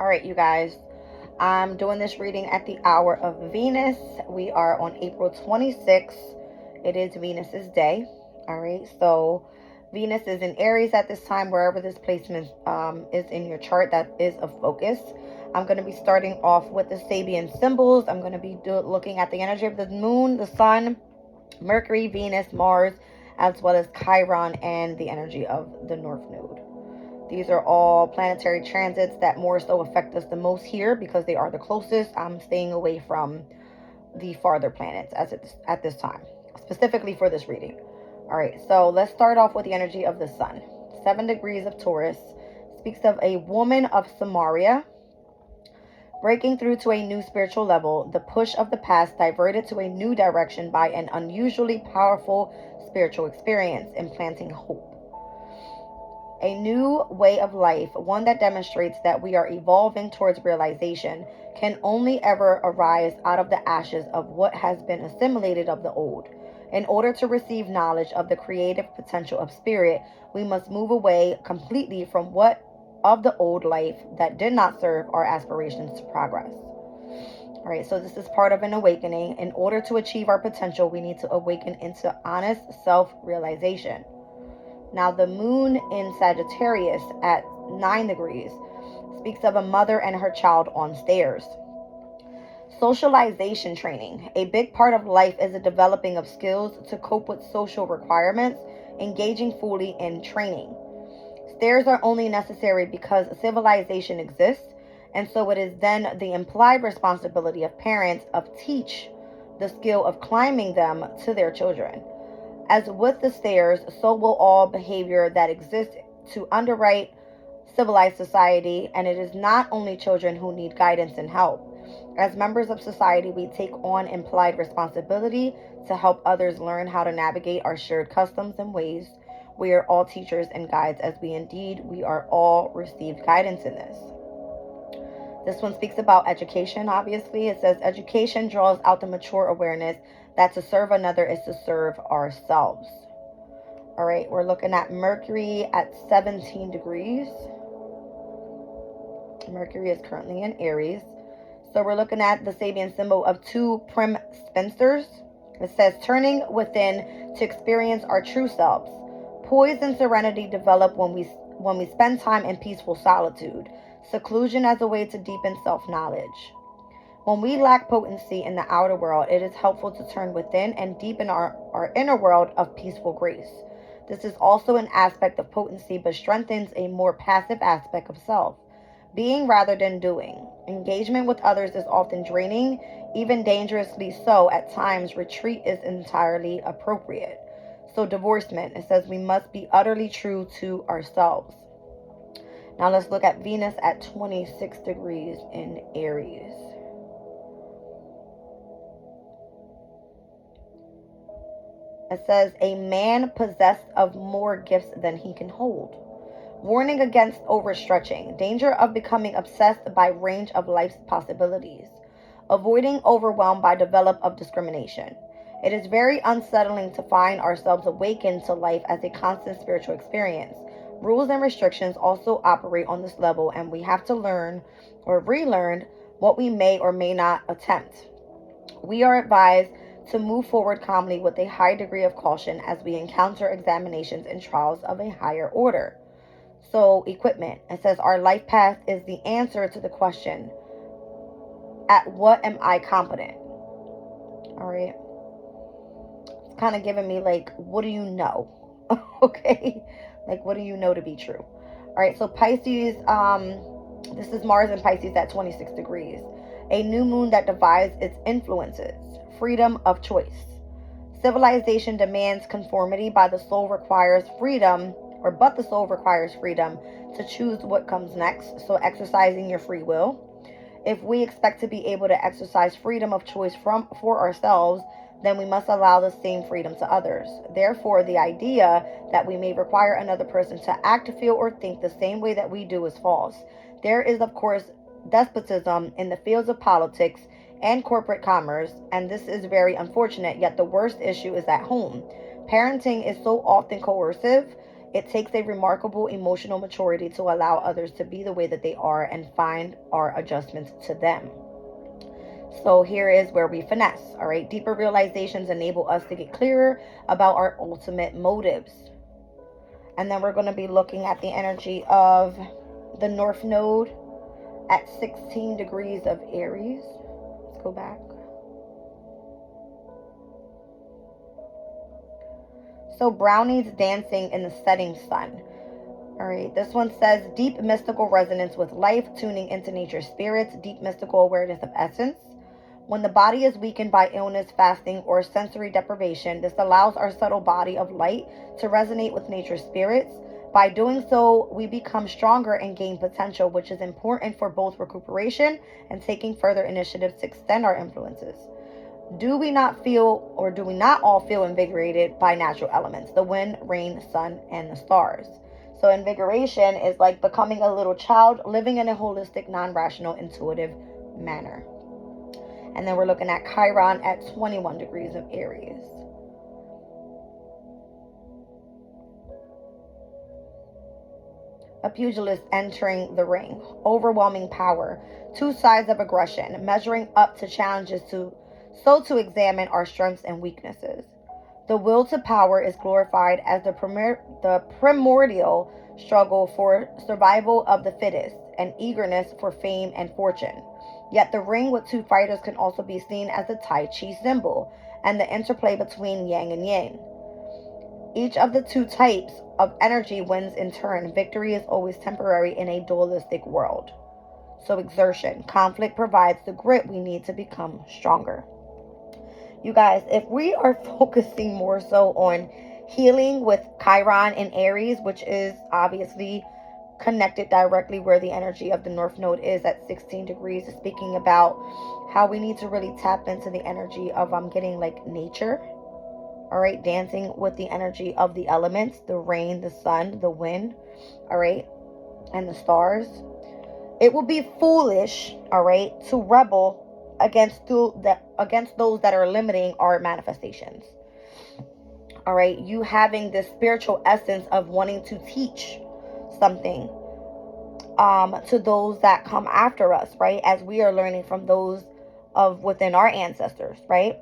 All right, you guys. I'm doing this reading at the hour of Venus. We are on April 26th. It is Venus's day. All right, so Venus is in Aries at this time, wherever this placement is in your chart, that is a focus. I'm going to be starting off with the Sabian symbols. I'm going to be looking at the energy of the moon, the sun, Mercury, Venus, Mars, as well as Chiron and the energy of the North Node. These are all planetary transits that more so affect us the most here because they are the closest. I'm staying away from the farther planets at this time, specifically for this reading. All right, so let's start off with the energy of the sun. 7 degrees of Taurus speaks of a woman of Samaria breaking through to a new spiritual level, the push of the past diverted to a new direction by an unusually powerful spiritual experience, implanting hope. A new way of life, one that demonstrates that we are evolving towards realization, can only ever arise out of the ashes of what has been assimilated of the old. In order to receive knowledge of the creative potential of spirit, we must move away completely from what of the old life that did not serve our aspirations to progress. All right, so this is part of an awakening. In order to achieve our potential, we need to awaken into honest self-realization. Now, the moon in Sagittarius at 9 degrees speaks of a mother and her child on stairs. Socialization training. A big part of life is the developing of skills to cope with social requirements, engaging fully in training. Stairs are only necessary because civilization exists, and so it is then the implied responsibility of parents of teach the skill of climbing them to their children. As with the stairs, so will all behavior that exists to underwrite civilized society, and it is not only children who need guidance and help. As members of society, we take on implied responsibility to help others learn how to navigate our shared customs and ways. We are all teachers and guides, as we are all received guidance in this. This one speaks about education, obviously. It says, education draws out the mature awareness that to serve another is to serve ourselves. All right, we're looking at Mercury at 17 degrees. Mercury is currently in Aries. So we're looking at the Sabian symbol of two prim spinsters. It says, turning within to experience our true selves. Poise and serenity develop when we spend time in peaceful solitude. Seclusion as a way to deepen self-knowledge. When we lack potency in the outer world, it is helpful to turn within and deepen our inner world of peaceful grace. This is also an aspect of potency, but strengthens a more passive aspect of self. Being rather than doing. Engagement with others is often draining, even dangerously so. At times, retreat is entirely appropriate. So divorcement, it says we must be utterly true to ourselves. Now let's look at Venus at 26 degrees in Aries. It says, a man possessed of more gifts than he can hold. Warning against overstretching. Danger of becoming obsessed by range of life's possibilities. Avoiding overwhelm by develop of discrimination. It is very unsettling to find ourselves awakened to life as a constant spiritual experience. Rules and restrictions also operate on this level, and we have to learn or relearn what we may or may not attempt. We are advised to move forward calmly with a high degree of caution as we encounter examinations and trials of a higher order. So, equipment. It says our life path is the answer to the question, at what am I competent? All right. It's kind of giving me like, what do you know? Okay. Like, what do you know to be true? All right. So Pisces, this is Mars and Pisces at 26 degrees. A new moon that divides its influences. Freedom of choice. Civilization demands conformity, but the soul requires freedom to choose what comes next. So exercising your free will. If we expect to be able to exercise freedom of choice for ourselves, then we must allow the same freedom to others. Therefore, the idea that we may require another person to act, feel, or think the same way that we do is false. There is, of course, despotism in the fields of politics and corporate commerce, and this is very unfortunate, yet the worst issue is at home. Parenting is so often coercive. It takes a remarkable emotional maturity to allow others to be the way that they are and find our adjustments to them. So here is where we finesse, all right? Deeper realizations enable us to get clearer about our ultimate motives. And then we're going to be looking at the energy of the North Node at 16 degrees of Aries. Let's go back. So brownies dancing in the setting sun. All right, this one says deep mystical resonance with life, tuning into nature's spirits, deep mystical awareness of essence. When the body is weakened by illness, fasting, or sensory deprivation, this allows our subtle body of light to resonate with nature's spirits. By doing so, we become stronger and gain potential, which is important for both recuperation and taking further initiatives to extend our influences. Do we not all feel invigorated by natural elements, the wind, rain, sun, and the stars? So invigoration is like becoming a little child, living in a holistic, non-rational, intuitive manner. And then we're looking at Chiron at 21 degrees of Aries. A pugilist entering the ring. Overwhelming power. Two sides of aggression. Measuring up to challenges to examine our strengths and weaknesses. The will to power is glorified as the primordial struggle for survival of the fittest, and eagerness for fame and fortune. Yet the ring with two fighters can also be seen as the Tai Chi symbol, and the interplay between yang and yin. Each of the two types of energy wins in turn. Victory is always temporary in a dualistic world. So exertion. Conflict provides the grit we need to become stronger. You guys, if we are focusing more so on healing with Chiron and Aries, which is obviously connected directly where the energy of the North Node is at 16 degrees, speaking about how we need to really tap into the energy of getting like nature. All right, dancing with the energy of the elements, the rain, the sun, the wind, all right, and the stars. It would be foolish, all right, to rebel against those that are limiting our manifestations. All right, you having this spiritual essence of wanting to teach something to those that come after us, right? As we are learning from those of within our ancestors, right?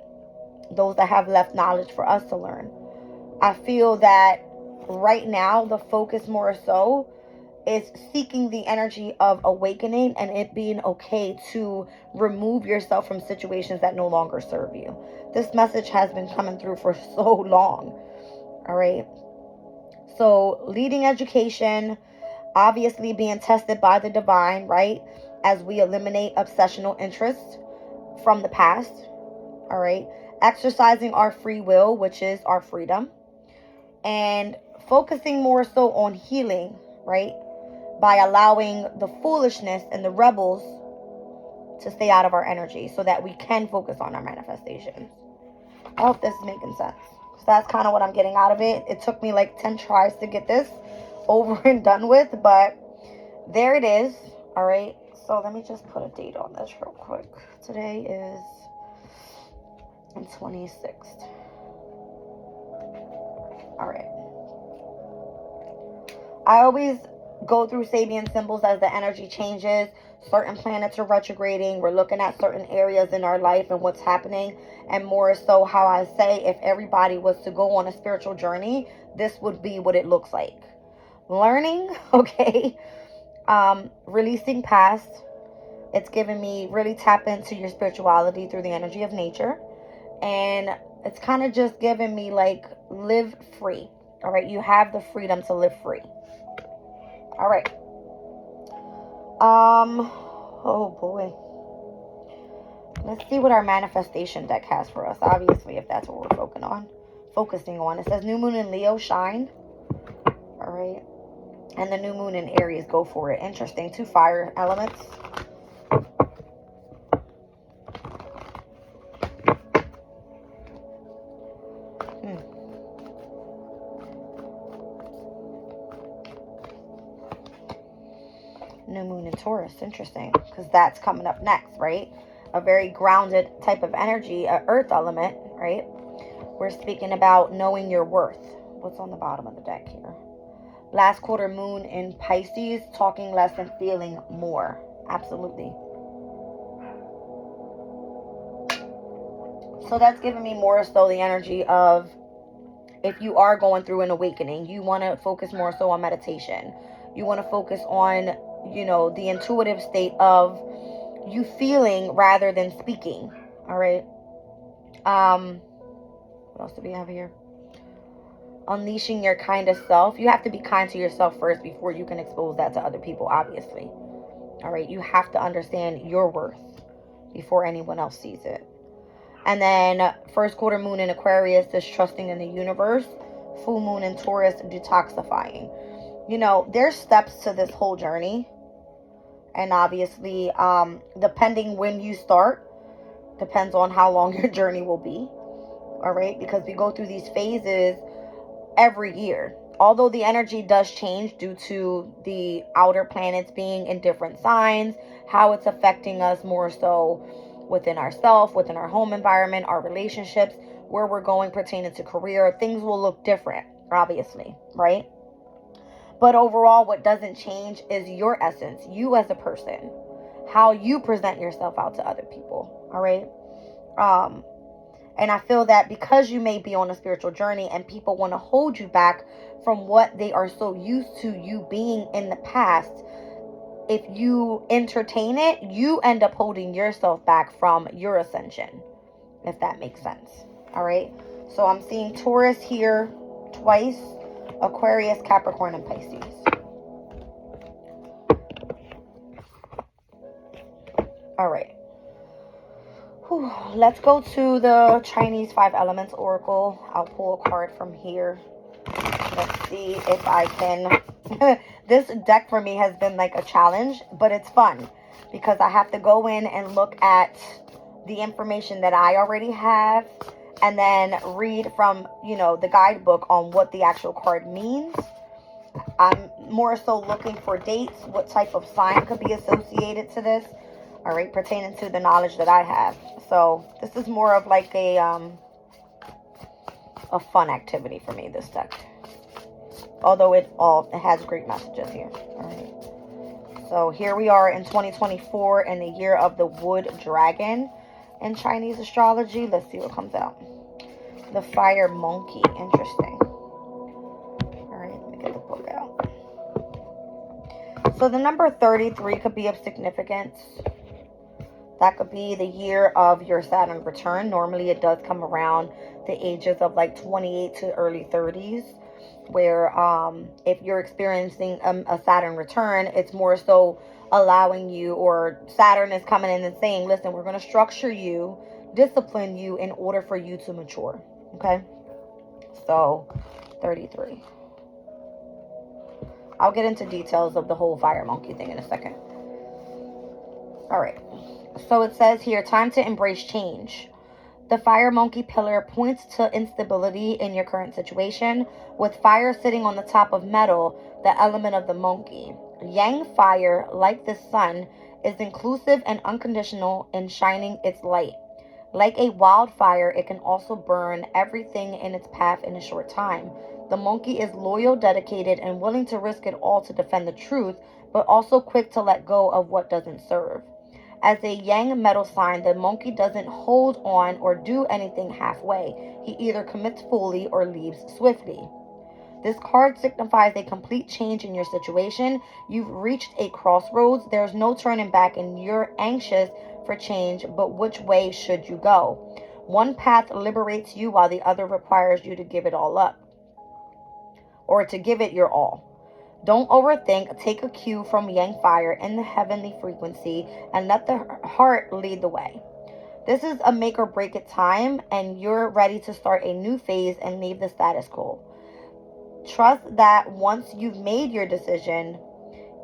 Those that have left knowledge for us to learn. I feel that right now the focus more so is seeking the energy of awakening and it being okay to remove yourself from situations that no longer serve you. This message has been coming through for so long. All right. So leading education, obviously being tested by the divine, right? As we eliminate obsessional interests from the past. All right. Exercising our free will, which is our freedom. And focusing more so on healing, right? By allowing the foolishness and the rebels to stay out of our energy so that we can focus on our manifestations. I hope this is making sense. So that's kind of what I'm getting out of it. It took me like 10 tries to get this over and done with, but there it is. All right. So let me just put a date on this real quick. Today is the 26th. All right. I always go through Sabian symbols as the energy changes. Certain planets are retrograding. We're looking at certain areas in our life and what's happening. And more so how I say, if everybody was to go on a spiritual journey, this would be what it looks like. Learning, okay. Releasing past. It's giving me really tap into your spirituality through the energy of nature. And it's kind of just giving me like live free. All right. You have the freedom to live free. All right. Oh boy. Let's see what our manifestation deck has for us. Obviously, if that's what we're focusing on. It says new moon in Leo, shine. All right. And the new moon in Aries, go for it. Interesting. 2 fire elements. New moon in Taurus. Interesting. Because that's coming up next, right? A very grounded type of energy, a earth element, right? We're speaking about knowing your worth. What's on the bottom of the deck here? Last quarter moon in Pisces, talking less and feeling more. Absolutely. So that's giving me more so the energy of, if you are going through an awakening, you want to focus more so on meditation. You want to focus on, the intuitive state of you feeling rather than speaking. All right. What else do we have here? Unleashing your kindest self. You have to be kind to yourself first before you can expose that to other people, obviously. All right. You have to understand your worth before anyone else sees it. And then first quarter moon in Aquarius, distrusting in the universe. Full moon in Taurus, detoxifying. There's steps to this whole journey. And obviously, depending when you start, depends on how long your journey will be. All right. Because we go through these phases every year. Although the energy does change due to the outer planets being in different signs, how it's affecting us more so within ourselves, within our home environment, our relationships, where we're going pertaining to career, things will look different, obviously, right? But overall, what doesn't change is your essence, you as a person, how you present yourself out to other people, all right? And I feel that because you may be on a spiritual journey and people want to hold you back from what they are so used to you being in the past, if you entertain it, you end up holding yourself back from your ascension, if that makes sense. All right. So I'm seeing Taurus here twice, Aquarius, Capricorn, and Pisces. All right. Whew. Let's go to the Chinese 5 Elements Oracle. I'll pull a card from here. Let's see if I can. This deck for me has been like a challenge, but it's fun because I have to go in and look at the information that I already have and then read from, the guidebook on what the actual card means. I'm more so looking for dates, what type of sign could be associated to this, all right, pertaining to the knowledge that I have. So this is more of like a fun activity for me, this deck. Although it has great messages here. All right. So here we are in 2024 in the year of the wood dragon in Chinese astrology. Let's see what comes out. The fire monkey. Interesting. All right, let me get the book out. So the number 33 could be of significance. That could be the year of your Saturn return. Normally it does come around the ages of like 28 to early 30s. Where if you're experiencing a Saturn return, it's more so allowing you, or Saturn is coming in and saying, listen, we're going to structure you, discipline you in order for you to mature. Okay. So 33. I'll get into details of the whole fire monkey thing in a second. All right. So it says here, time to embrace change. The fire monkey pillar points to instability in your current situation, with fire sitting on the top of metal, the element of the monkey. Yang fire, like the sun, is inclusive and unconditional in shining its light. Like a wildfire, it can also burn everything in its path in a short time. The monkey is loyal, dedicated, and willing to risk it all to defend the truth, but also quick to let go of what doesn't serve. As a yang metal sign, the monkey doesn't hold on or do anything halfway. He either commits fully or leaves swiftly. This card signifies a complete change in your situation. You've reached a crossroads. There's no turning back and you're anxious for change, but which way should you go? One path liberates you while the other requires you to give it all up, or to give it your all. Don't overthink. Take a cue from Yang Fire in the heavenly frequency and let the heart lead the way. This is a make or break it time, and you're ready to start a new phase and leave the status quo. Trust that once you've made your decision,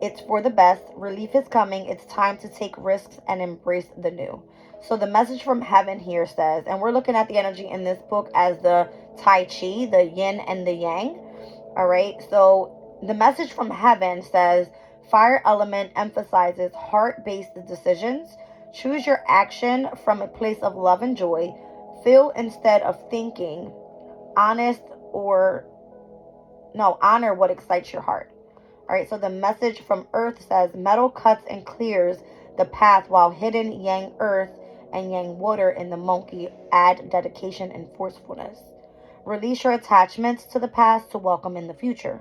it's for the best. Relief is coming. It's time to take risks and embrace the new. So the message from heaven here says, and we're looking at the energy in this book as the Tai Chi, the yin and the yang. All right. So the message from heaven says, fire element emphasizes heart-based decisions. Choose your action from a place of love and joy. Feel instead of thinking. Honest or honor what excites your heart. All right, so the message from Earth says, metal cuts and clears the path, while hidden yang earth and yang water in the monkey add dedication and forcefulness. Release your attachments to the past to welcome in the future.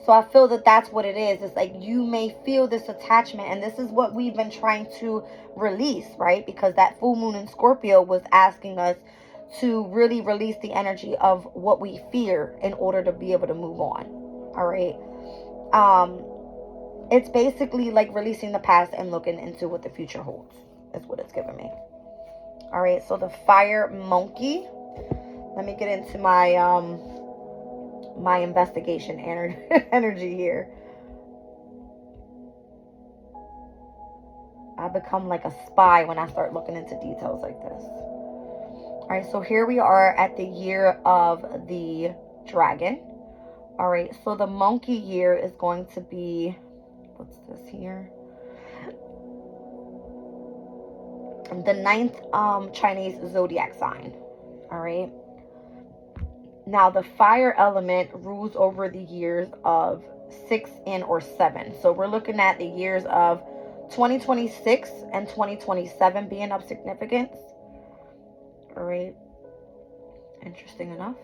So I feel that that's what it is. It's like you may feel this attachment, and this is what we've been trying to release, right? Because that full moon in Scorpio was asking us to really release the energy of what we fear in order to be able to move on. All right. It's basically like releasing the past and looking into what the future holds. Is what it's giving me. All right. So the fire monkey. Let me get into my my investigation energy here. I become like a spy when I start looking into details like this. All right, so here we are at the year of the dragon. All right, so the monkey year is going to be, what's this here? The 9th Chinese zodiac sign. All right. Now, the fire element rules over the years of 6 and or 7. So we're looking at the years of 2026 and 2027 being of significance. All right. Interesting enough.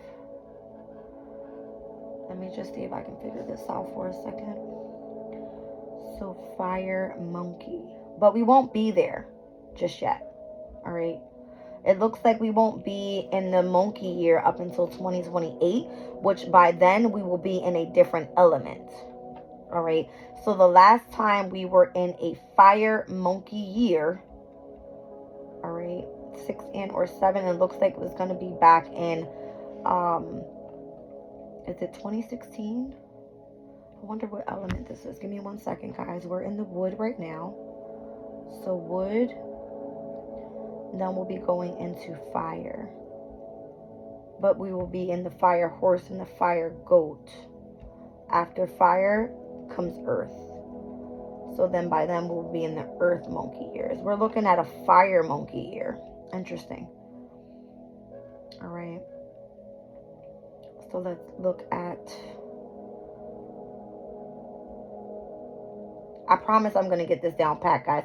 Let me just see if I can figure this out for a second. So fire monkey. But we won't be there just yet. All right. It looks like we won't be in the monkey year up until 2028, which by then we will be in a different element. All right. So the last time we were in a fire monkey year, all right, 6 and or 7, it looks like it was going to be back in, is it 2016? I wonder what element this is. Give me 1 second, guys. We're in the wood right now. So wood. Then we'll be going into fire. But we will be in the fire horse and the fire goat. After fire comes earth. So then by then we'll be in the earth monkey years. We're looking at a fire monkey year. Interesting. All right. So let's look at... I promise I'm going to get this down pat, guys.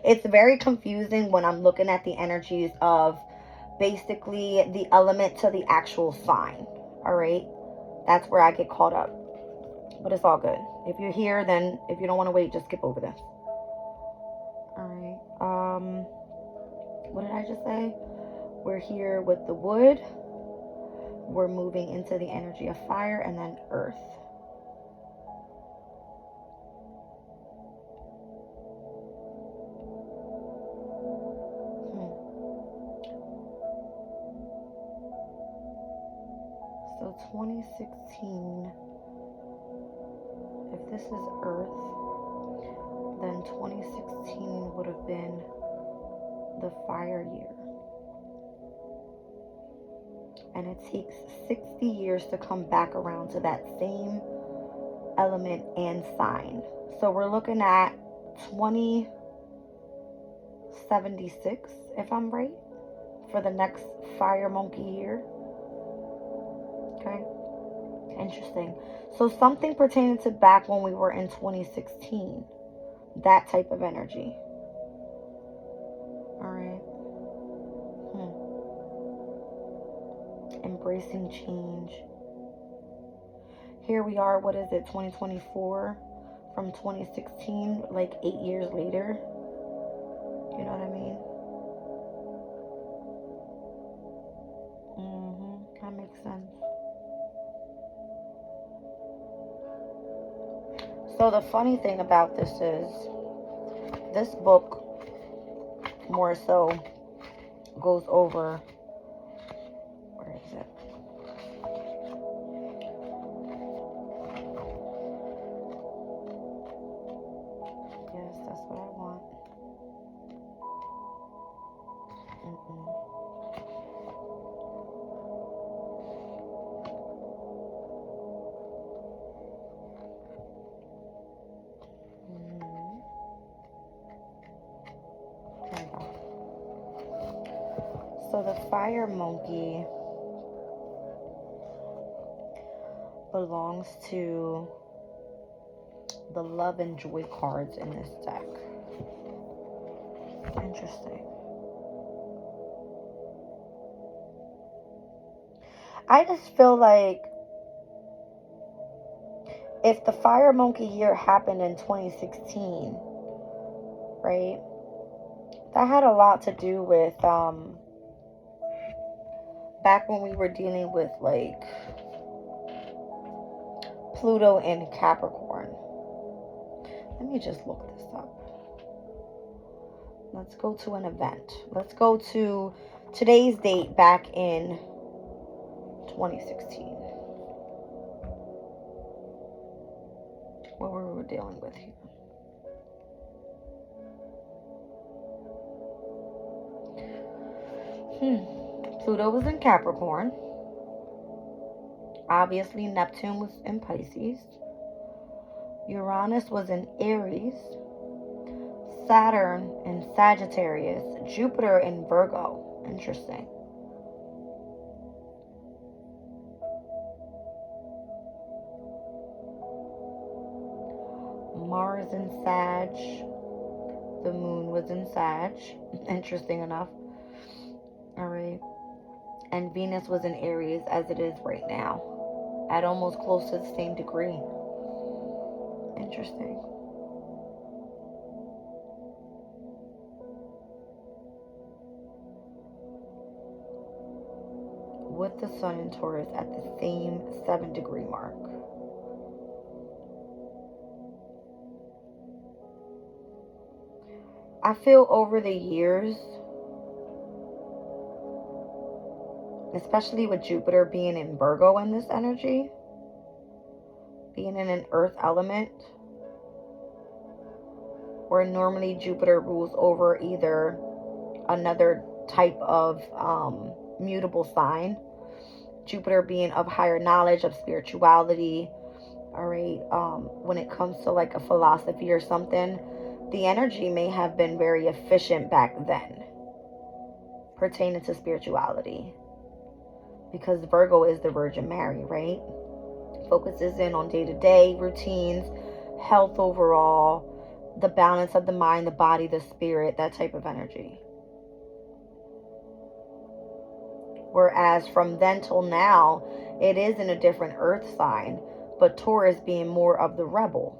It's very confusing when I'm looking at the energies of basically the element to the actual sign. All right. That's where I get caught up. But it's all good. If you're here, then if you don't want to wait, just skip over this. All right. What did I just say? We're here with the wood. We're moving into the energy of fire and then earth. So 2016, if this is earth, then 2016 would have been the fire year. And it takes 60 years to come back around to that same element and sign. So we're looking at 2076, if I'm right, for the next fire monkey year. Okay. Interesting. So something pertaining to back when we were in 2016. That type of energy. All right. Embracing change. Here we are, what is it, 2024? From 2016, like 8 years later. You know what I mean? That makes sense. So the funny thing about this is, this book more so goes over, where is it? Yes, that's what I want. So the fire monkey, belongs to the love and joy cards in this deck. Interesting. I just feel like if the fire monkey year happened in 2016, right, that had a lot to do with back when we were dealing with like Pluto and Capricorn. Let me just look this up. Let's go to an event. Let's go to today's date back in 2016. What were we dealing with here? Pluto was in Capricorn. Obviously, Neptune was in Pisces. Uranus was in Aries. Saturn in Sagittarius. Jupiter in Virgo. Interesting. Mars in Sag. The moon was in Sag. Interesting enough. Alright. And Venus was in Aries as it is right now. At almost close to the same degree. Interesting. With the Sun in Taurus at the same 7-degree mark. I feel over the years, especially with Jupiter being in Virgo in this energy, being in an earth element, where normally Jupiter rules over either another type of mutable sign, Jupiter being of higher knowledge, of spirituality, all right, when it comes to like a philosophy or something, the energy may have been very efficient back then pertaining to spirituality, because Virgo is the Virgin Mary, right? Focuses in on day-to-day routines, health overall, the balance of the mind, the body, the spirit, that type of energy. Whereas from then till now, it is in a different earth sign, but Taurus being more of the rebel.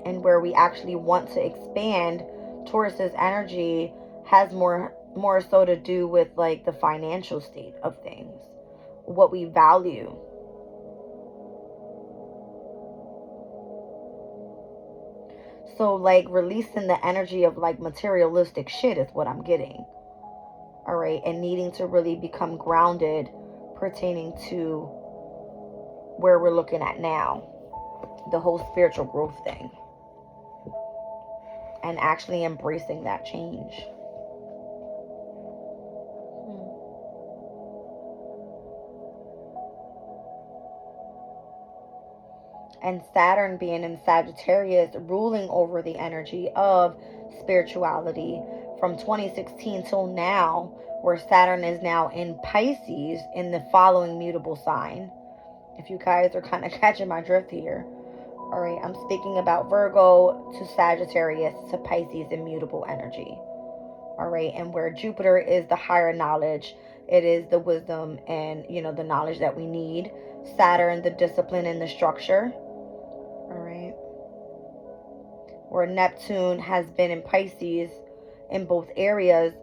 And where we actually want to expand, Taurus's energy has more so to do with like the financial state of things, what we value. So like releasing the energy of like materialistic shit is what I'm getting. All right. And needing to really become grounded pertaining to where we're looking at now. The whole spiritual growth thing. And actually embracing that change. And Saturn being in Sagittarius, ruling over the energy of spirituality from 2016 till now, where Saturn is now in Pisces in the following mutable sign. If you guys are kind of catching my drift here. All right, I'm speaking about Virgo to Sagittarius to Pisces immutable energy. All right, and where Jupiter is the higher knowledge, it is the wisdom and, you know, the knowledge that we need. Saturn, the discipline and the structure. All right, where Neptune has been in Pisces in both areas,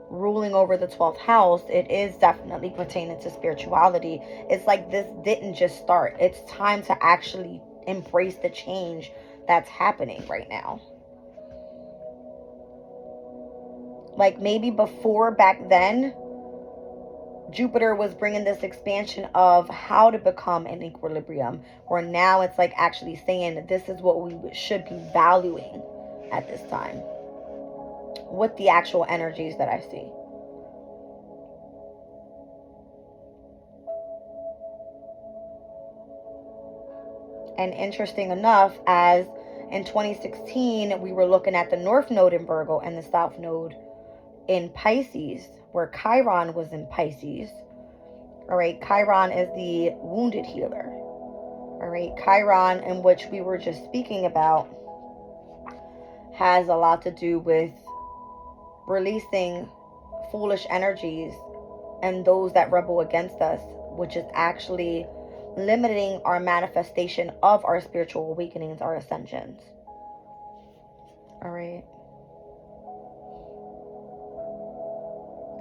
ruling over the 12th house, it is definitely pertaining to spirituality. It's like this didn't just start. It's time to actually embrace the change that's happening right now. Like maybe before, back then, Jupiter was bringing this expansion of how to become an equilibrium, where now it's like actually saying that this is what we should be valuing at this time with the actual energies that I see. And interesting enough, as in 2016, we were looking at the North Node in Virgo and the South Node in Pisces, where Chiron was in Pisces. All right, Chiron is the wounded healer. All right, Chiron, in which we were just speaking about, has a lot to do with releasing foolish energies and those that rebel against us, which is actually limiting our manifestation of our spiritual awakenings, our ascensions. All right.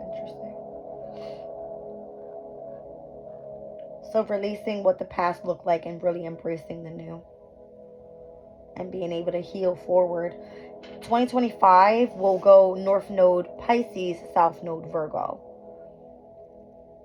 Interesting. So releasing what the past looked like and really embracing the new and being able to heal forward. 2025 will go North Node Pisces, South Node Virgo.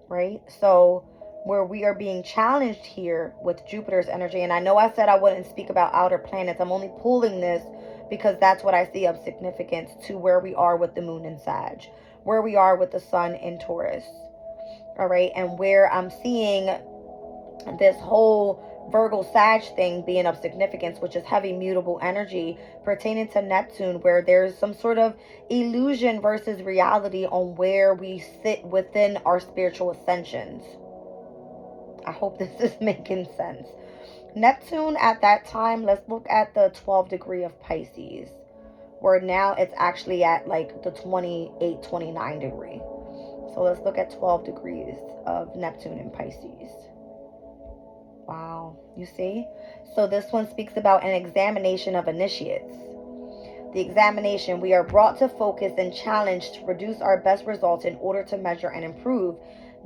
Right? So where we are being challenged here with Jupiter's energy, and I know I said I wouldn't speak about outer planets. I'm only pulling this because that's what I see of significance to where we are with the moon in Sag, where we are with the sun in Taurus. All right, and where I'm seeing this whole Virgo Sag thing being of significance, which is heavy mutable energy pertaining to Neptune, where there's some sort of illusion versus reality on where we sit within our spiritual ascensions. I hope this is making sense. Neptune at that time, let's look at the 12th degree of Pisces, where now it's actually at like the 28, 29 degree. So let's look at 12 degrees of Neptune in Pisces. Wow, you see? So this one speaks about an examination of initiates. The examination, we are brought to focus and challenged to produce our best results in order to measure and improve,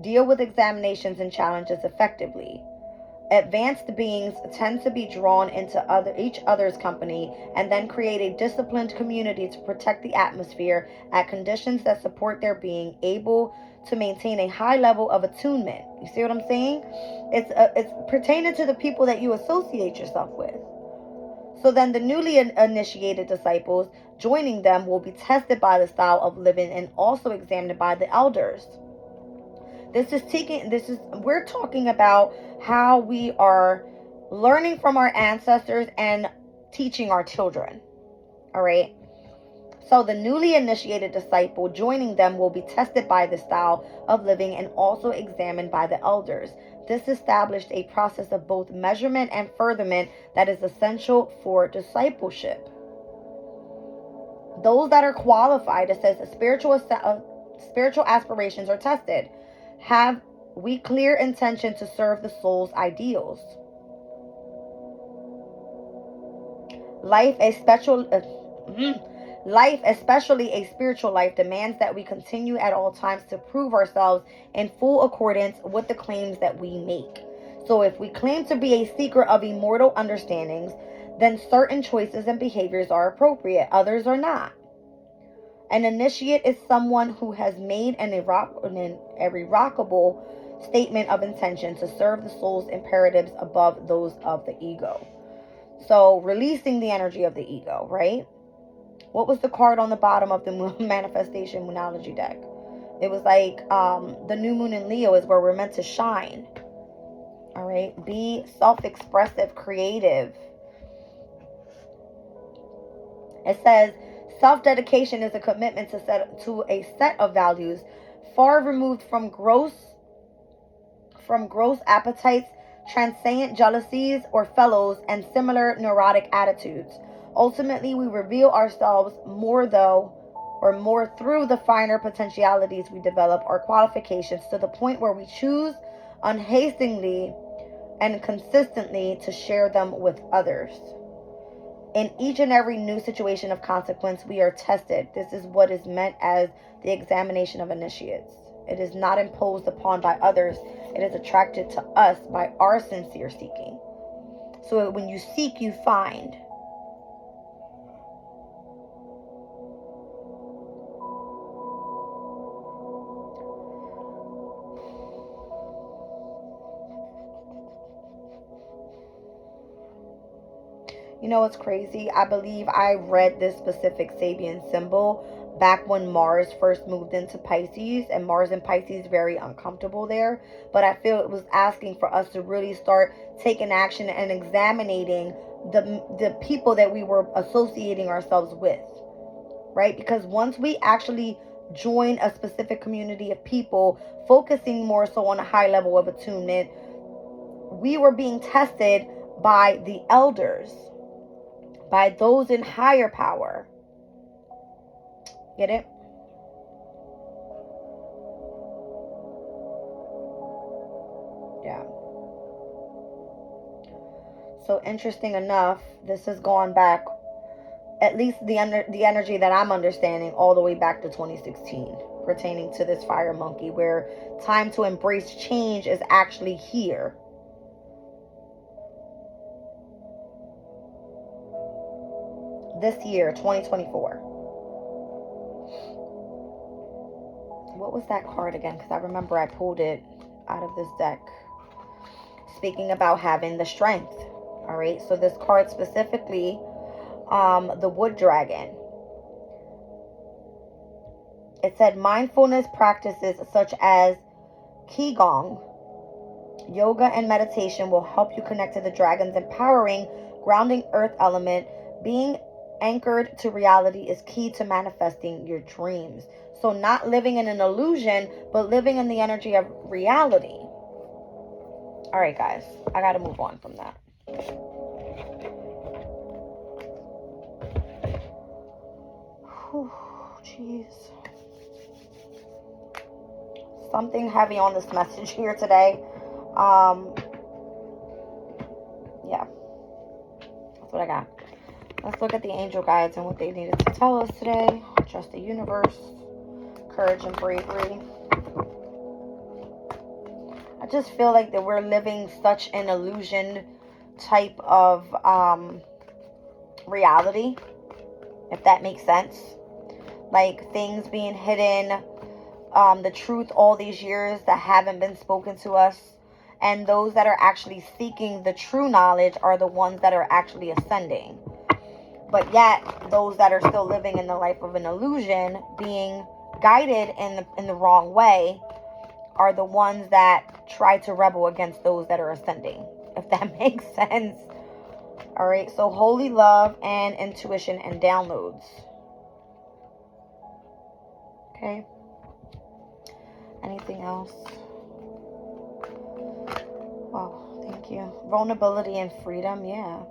deal with examinations and challenges effectively. Advanced beings tend to be drawn into each other's company and then create a disciplined community to protect the atmosphere at conditions that support their being able to maintain a high level of attunement. You see what I'm saying? It's pertaining to the people that you associate yourself with. So then the newly initiated disciples joining them will be tested by the style of living and also examined by the elders. We're talking about how we are learning from our ancestors and teaching our children. All right. So the newly initiated disciple joining them will be tested by the style of living and also examined by the elders. This established a process of both measurement and furtherment that is essential for discipleship. Those that are qualified, it says, spiritual aspirations are tested. Have we clear intention to serve the soul's ideals? Life, especially a spiritual life, demands that we continue at all times to prove ourselves in full accordance with the claims that we make. So if we claim to be a seeker of immortal understandings, then certain choices and behaviors are appropriate, others are not. An initiate is someone who has made an irrevocable statement of intention to serve the soul's imperatives above those of the ego. So releasing the energy of the ego, right? What was the card on the bottom of the manifestation moonology deck? It was like the new moon in Leo is where we're meant to shine. All right. Be self-expressive, creative. It says, self-dedication is a commitment to a set of values far removed from gross appetites, transient jealousies, or fellows and similar neurotic attitudes. Ultimately, we reveal ourselves more through the finer potentialities we develop, our qualifications, to the point where we choose unhastingly and consistently to share them with others. In each and every new situation of consequence, we are tested. This is what is meant as the examination of initiates. It is not imposed upon by others. It is attracted to us by our sincere seeking. So when you seek, you find. You know what's crazy? I believe I read this specific Sabian symbol back when Mars first moved into Pisces, and Mars in Pisces is very uncomfortable there. But I feel it was asking for us to really start taking action and examining the people that we were associating ourselves with, right? Because once we actually join a specific community of people, focusing more so on a high level of attunement. We were being tested by the elders, by those in higher power. Get it? Yeah. So interesting enough, this has gone back, at least the energy that I'm understanding, all the way back to 2016, pertaining to this fire monkey, where time to embrace change is actually here. This year, 2024. What was that card again? Because I remember I pulled it out of this deck. Speaking about having the strength. All right. So this card specifically, the wood dragon. It said mindfulness practices such as Qigong, yoga, and meditation will help you connect to the dragon's empowering, grounding earth element. Being anchored to reality is key to manifesting your dreams. So not living in an illusion, but living in the energy of reality. All right, guys, I got to move on from that. Jeez. Something heavy on this message here today. Yeah, that's what I got. Let's look at the angel guides and what they needed to tell us today. Trust the universe, courage and bravery. I just feel like that we're living such an illusion type of reality, if that makes sense. Like things being hidden, the truth all these years that haven't been spoken to us. And those that are actually seeking the true knowledge are the ones that are actually ascending. But yet, those that are still living in the life of an illusion, being guided in the wrong way, are the ones that try to rebel against those that are ascending, if that makes sense. All right, so holy love and intuition and downloads. Okay. Anything else? Oh, thank you. Vulnerability and freedom, yeah.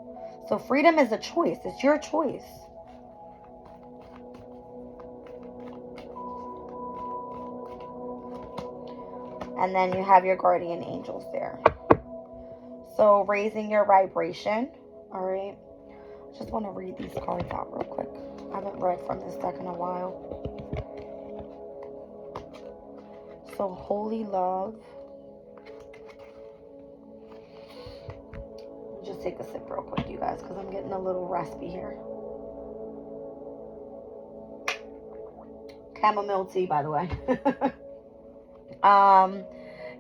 So freedom is a choice. It's your choice. And then you have your guardian angels there. So raising your vibration. All right. I just want to read these cards out real quick. I haven't read from this deck in a while. So holy love. Just take a sip real quick, you guys, because I'm getting a little raspy here. Chamomile tea, by the way.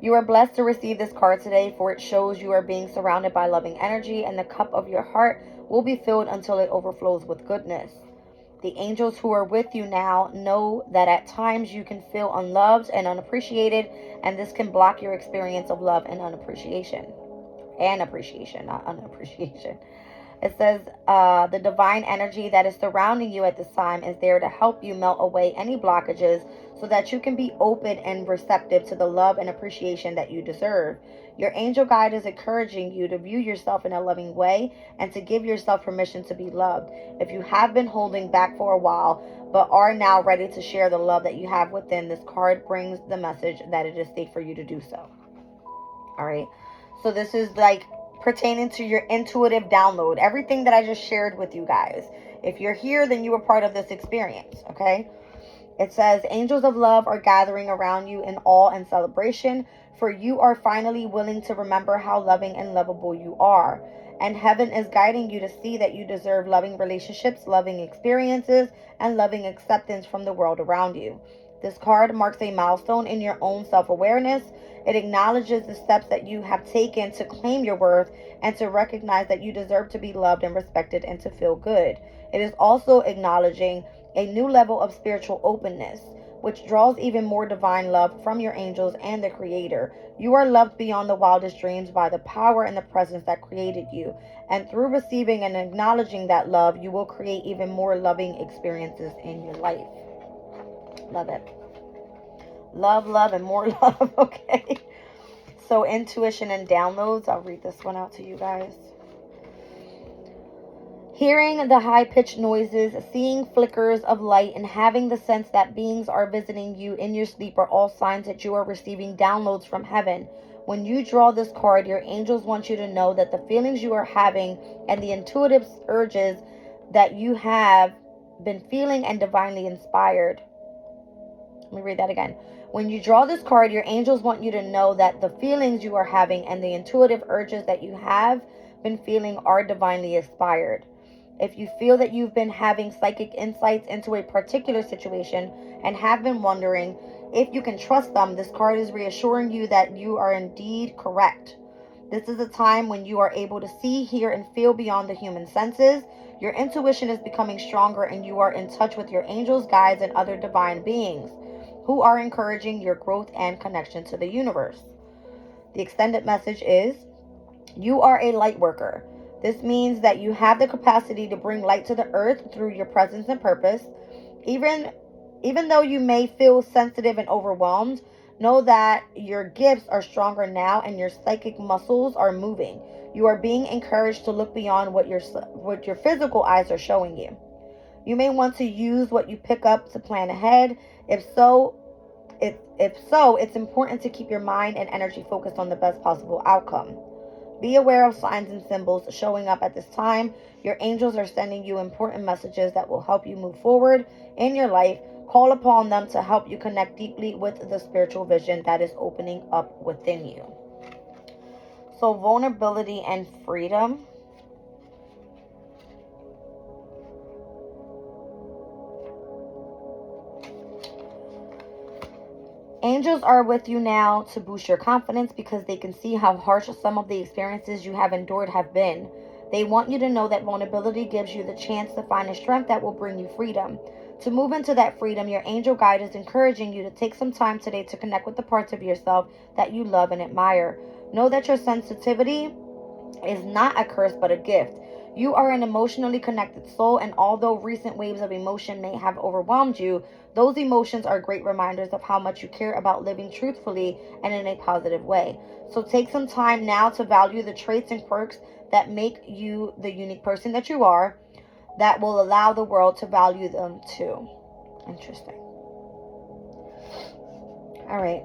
You are blessed to receive this card today, for it shows you are being surrounded by loving energy, and the cup of your heart will be filled until it overflows with goodness. The angels who are with you now know that at times you can feel unloved and unappreciated, and this can block your experience of love and unappreciation. And appreciation, not unappreciation. It says the divine energy that is surrounding you at this time is there to help you melt away any blockages so that you can be open and receptive to the love and appreciation that you deserve. Your angel guide is encouraging you to view yourself in a loving way and to give yourself permission to be loved. If you have been holding back for a while but are now ready to share the love that you have within, this card brings the message that it is safe for you to do so. All right. So this is like pertaining to your intuitive download. Everything that I just shared with you guys. If you're here, then you were part of this experience. Okay. It says, angels of love are gathering around you in awe and celebration, for you are finally willing to remember how loving and lovable you are. And heaven is guiding you to see that you deserve loving relationships, loving experiences, and loving acceptance from the world around you. This card marks a milestone in your own self-awareness. It acknowledges the steps that you have taken to claim your worth and to recognize that you deserve to be loved and respected and to feel good. It is also acknowledging a new level of spiritual openness, which draws even more divine love from your angels and the Creator. You are loved beyond the wildest dreams by the power and the presence that created you. And through receiving and acknowledging that love, you will create even more loving experiences in your life. Love it. Love, love, and more love. Okay. So intuition and downloads. I'll read this one out to you guys. Hearing the high-pitched noises, seeing flickers of light, and having the sense that beings are visiting you in your sleep are all signs that you are receiving downloads from heaven. When you draw this card, your angels want you to know that the feelings you are having and the intuitive urges that you have been feeling and divinely inspired. Let me read that again. When you draw this card, your angels want you to know that the feelings you are having and the intuitive urges that you have been feeling are divinely inspired. If you feel that you've been having psychic insights into a particular situation and have been wondering if you can trust them, this card is reassuring you that you are indeed correct. This is a time when you are able to see, hear, and feel beyond the human senses. Your intuition is becoming stronger and you are in touch with your angels, guides, and other divine beings who are encouraging your growth and connection to the universe. The extended message is, you are a light worker. This means that you have the capacity to bring light to the earth through your presence and purpose. Even though you may feel sensitive and overwhelmed, know that your gifts are stronger now and your psychic muscles are moving. You are being encouraged to look beyond what your physical eyes are showing you. You may want to use what you pick up to plan ahead. If so, it's important to keep your mind and energy focused on the best possible outcome. Be aware of signs and symbols showing up at this time. Your angels are sending you important messages that will help you move forward in your life. Call upon them to help you connect deeply with the spiritual vision that is opening up within you. So, vulnerability and freedom. Angels are with you now to boost your confidence because they can see how harsh some of the experiences you have endured have been. They want you to know that vulnerability gives you the chance to find a strength that will bring you freedom. To move into that freedom, your angel guide is encouraging you to take some time today to connect with the parts of yourself that you love and admire. Know that your sensitivity is not a curse but a gift. You are an emotionally connected soul, and although recent waves of emotion may have overwhelmed you, those emotions are great reminders of how much you care about living truthfully and in a positive way. So take some time now to value the traits and quirks that make you the unique person that you are, that will allow the world to value them too. Interesting. All right.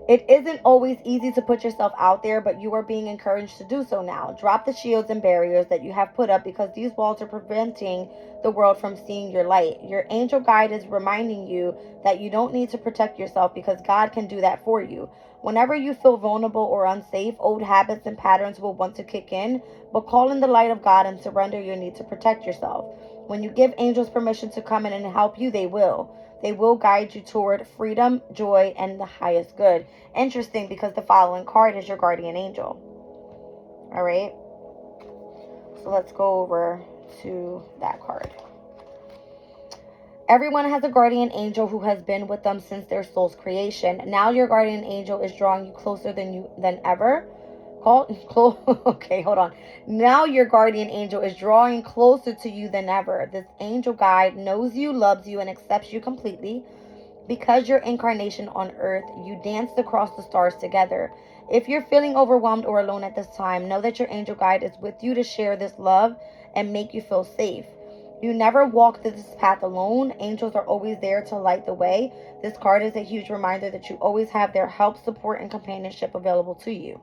It isn't always easy to put yourself out there, but you are being encouraged to do so now. Drop the shields and barriers that you have put up because these walls are preventing the world from seeing your light. Your angel guide is reminding you that you don't need to protect yourself because God can do that for you. Whenever you feel vulnerable or unsafe, old habits and patterns will want to kick in, but call in the light of God and surrender your need to protect yourself. When you give angels permission to come in and help you, they will. They will guide you toward freedom, joy, and the highest good. Interesting, because the following card is your guardian angel. All right. So let's go over to that card. Everyone has a guardian angel who has been with them since their soul's creation. Now your guardian angel is drawing you closer than ever. Okay, hold on. Now your guardian angel is drawing closer to you than ever. This angel guide knows you, loves you, and accepts you completely. Because your incarnation on earth, you danced across the stars together. If you're feeling overwhelmed or alone at this time, know that your angel guide is with you to share this love and make you feel safe. You never walk this path alone. Angels are always there to light the way. This card is a huge reminder that you always have their help, support, and companionship available to you.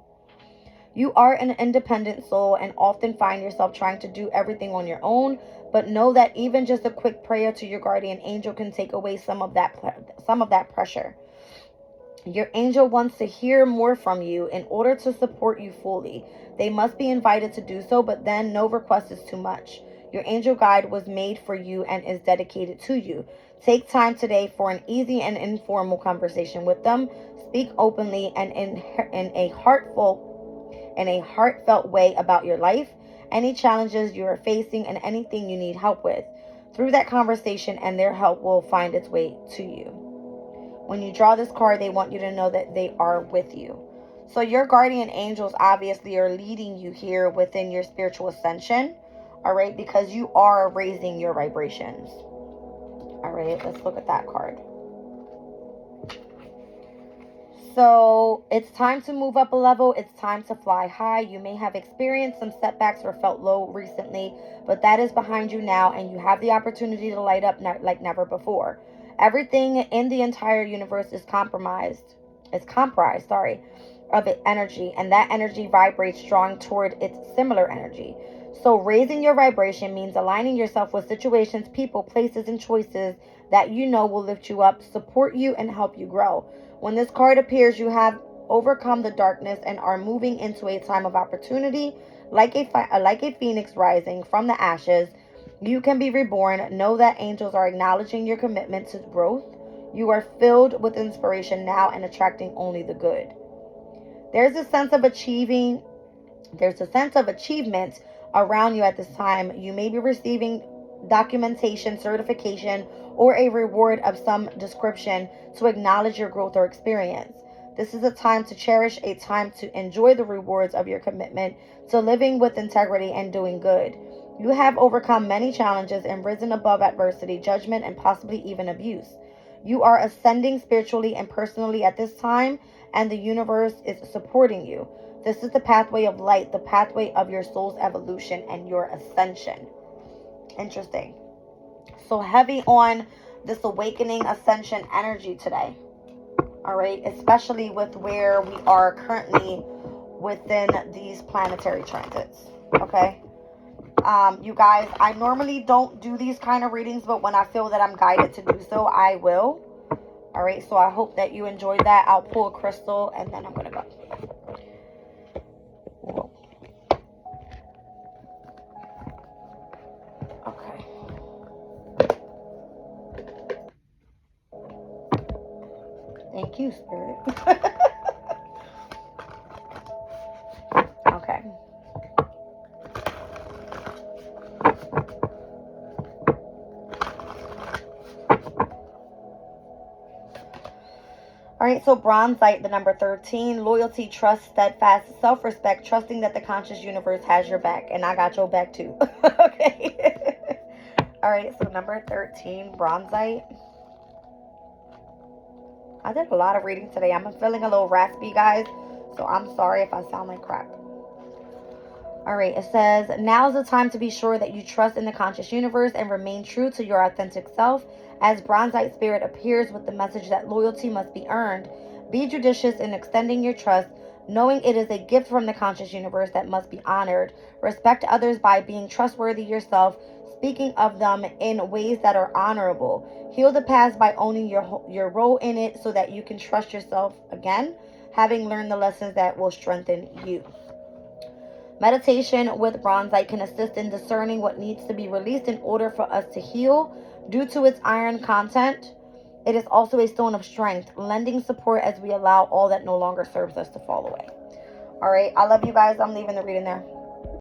You are an independent soul and often find yourself trying to do everything on your own, but know that even just a quick prayer to your guardian angel can take away some of that pressure. Your angel wants to hear more from you in order to support you fully. They must be invited to do so, but then no request is too much. Your angel guide was made for you and is dedicated to you. Take time today for an easy and informal conversation with them. Speak openly and in a heartfelt way about your life, any challenges you are facing, and anything you need help with. Through that conversation, and their help will find its way to you. When you draw this card, they want you to know that they are with you. So your guardian angels obviously are leading you here within your spiritual ascension, all right, because you are raising your vibrations. All right, let's look at that card. So it's time to move up a level. It's time to fly high. You may have experienced some setbacks or felt low recently, but that is behind you now, and you have the opportunity to light up like never before. Everything in the entire universe is comprised, of energy, and that energy vibrates strong toward its similar energy. So raising your vibration means aligning yourself with situations, people, places, and choices that you know will lift you up, support you, and help you grow. When this card appears, you have overcome the darkness and are moving into a time of opportunity, like a phoenix rising from the ashes. You can be reborn. Know that angels are acknowledging your commitment to growth. You are filled with inspiration now and attracting only the good. There's a sense of achievement around you at this time. You may be receiving documentation, certification, or a reward of some description to acknowledge your growth or experience. This is a time to cherish, a time to enjoy the rewards of your commitment to living with integrity and doing good. You have overcome many challenges and risen above adversity, judgment, and possibly even abuse. You are ascending spiritually and personally at this time, and the universe is supporting you. This is the pathway of light, the pathway of your soul's evolution and your ascension. Interesting. So heavy on this awakening ascension energy today. All right, especially with where we are currently within these planetary transits. Okay. You guys, I normally don't do these kind of readings, but when I feel that I'm guided to do so, I will. All right, so I hope that you enjoyed that. I'll pull a crystal and then I'm going to go. Whoa. Okay. Thank you, Spirit. Okay. All right, so bronzite, the number 13, loyalty, trust, steadfast, self-respect, trusting that the conscious universe has your back, and I got your back too. Okay. All right, so number 13, bronzite. I did a lot of reading today. I'm feeling a little raspy, guys, so I'm sorry if I sound like crap. All right, it says, now's the time to be sure that you trust in the conscious universe and remain true to your authentic self. As bronzite spirit appears with the message that loyalty must be earned, be judicious in extending your trust, knowing it is a gift from the conscious universe that must be honored. Respect others by being trustworthy yourself, speaking of them in ways that are honorable. Heal the past by owning your role in it so that you can trust yourself again, having learned the lessons that will strengthen you. Meditation with bronzite can assist in discerning what needs to be released in order for us to heal. Due to its iron content, it is also a stone of strength, lending support as we allow all that no longer serves us to fall away. All right, I love you guys. I'm leaving the reading there.